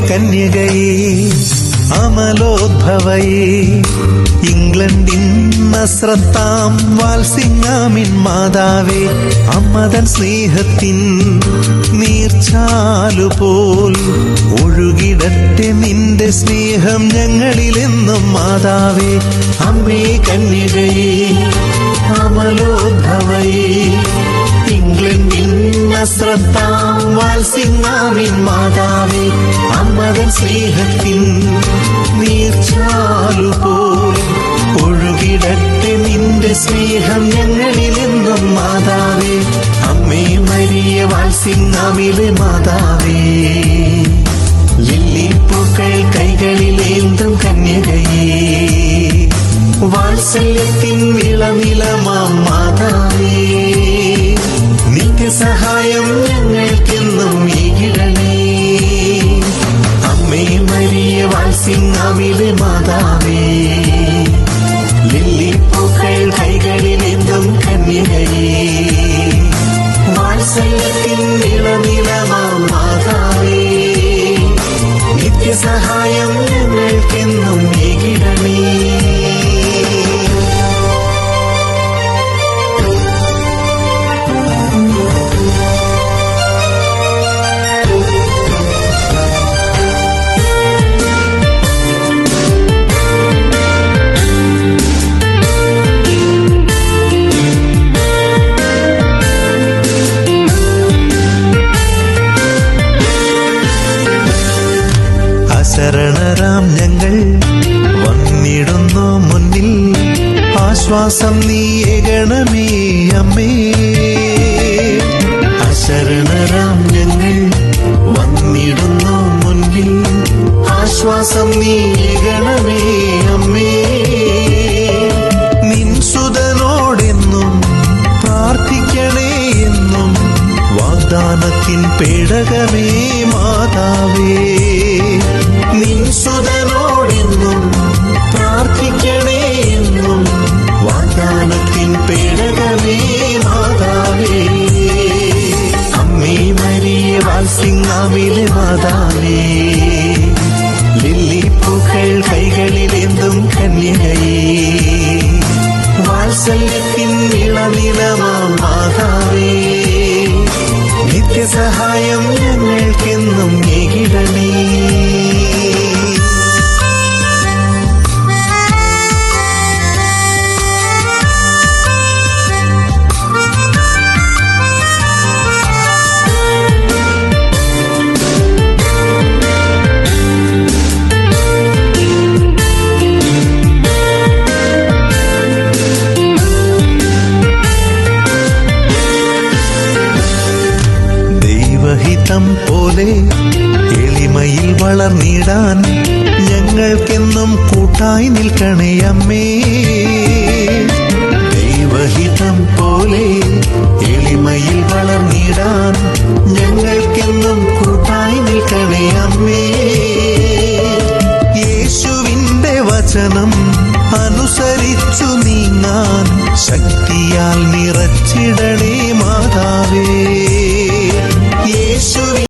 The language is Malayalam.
കന്യകയേ അമലോദ്ഭവയേ ഇംഗ്ലണ്ടിൻ നസ്രത്താം വാത്സിങ്ങാമിൻ മാതാവേ അമ്മതൻ സ്നേഹത്തിൻ നീർച്ചാലുപോൽ ഒഴുകിടട്ടെ നിന്റെ സ്നേഹം ഞങ്ങളിലെന്നും മാതാവേ അമ്മേ കന്യകയേ അമലോദ്ഭവയേ ഇംഗ്ലണ്ടിൻ നസ്രത്താം വാത്സിങ്ങാമിൻ മാതാവേ അമ്മതൻ സ്നേഹത്തിൻ നീർച്ചാലുപോൽ ഒഴുകിടട്ടെ നിന്റെ സ്നേഹം ഞങ്ങളിലെന്നും മാതാവേ അമ്മേ മരിയ വാത്സിങ്ങാമിലെ മാതാവേ ലില്ലിപ്പൂക്കൾ കൈകളിലേന്തും കന്യകയേ വാത്സല്യത്തിൻ ഇളനിലമാം മാതാവേ നിത്യസഹായം ഞങ്ങൾക്കെന്നും ഏകിടണേ അമ്മേ മരിയ വാത്സിങ്ങാമിലെ മാതാവേ ലില്ലിപ്പൂക്കൾ കൈകളിലെന്തും കന്യകയേ വാത്സല്യത്തിൻ ഇളനിലമാം മാതാവേ നിത്യസഹായം ഞങ്ങൾക്കെന്നും ഏകിടണേ ശരണരാം ഞങ്ങൾ വന്നിടുന്നു മുന്നിൽ ആശ്വാസം നീയേകണമേ അമ്മേ അശരണരാം ഞങ്ങൾ വന്നിടുന്നു മുന്നിൽ ആശ്വാസം നീയേകണമേ അമ്മേ നിൻ സുതനോടെന്നും പ്രാർത്ഥിക്കണേ എന്നും വാഗ്ദാനത്തിൻ പേടകമേ മാതാവേ നിൻ സുതനോടെന്നും പ്രാർത്ഥിക്കണേ എന്നും വാഗ്ദാനത്തിൻ പേടകമേ മാതാവേ അമ്മേ മരിയ വാത്സിങ്ങാമിലെ മാതാവേ ലില്ലിപ്പൂക്കൾ കൈകളിലെന്തും കന്യകയേ വാത്സല്യത്തിൻ ഇളനിലമാം മാതാവേ നിത്യസഹായം ഞങ്ങൾക്കെന്നും ഏകിടണേ ഹിതം പോലെ എളിമയിൽ വളർന്നിടാൻ ഞങ്ങൾക്കെന്നും കൂട്ടായി നിൽക്കണേ അമ്മേ ദൈവഹിതം പോലെ എളിമയിൽ വളർന്നിടാൻ ഞങ്ങൾക്കെന്നും കൂട്ടായി നിൽക്കണേ അമ്മേ യേശുവിന്റെ വചനം അനുസരിച്ചു നീങ്ങാൻ ശക്തിയാൽ നിറച്ചിടണേ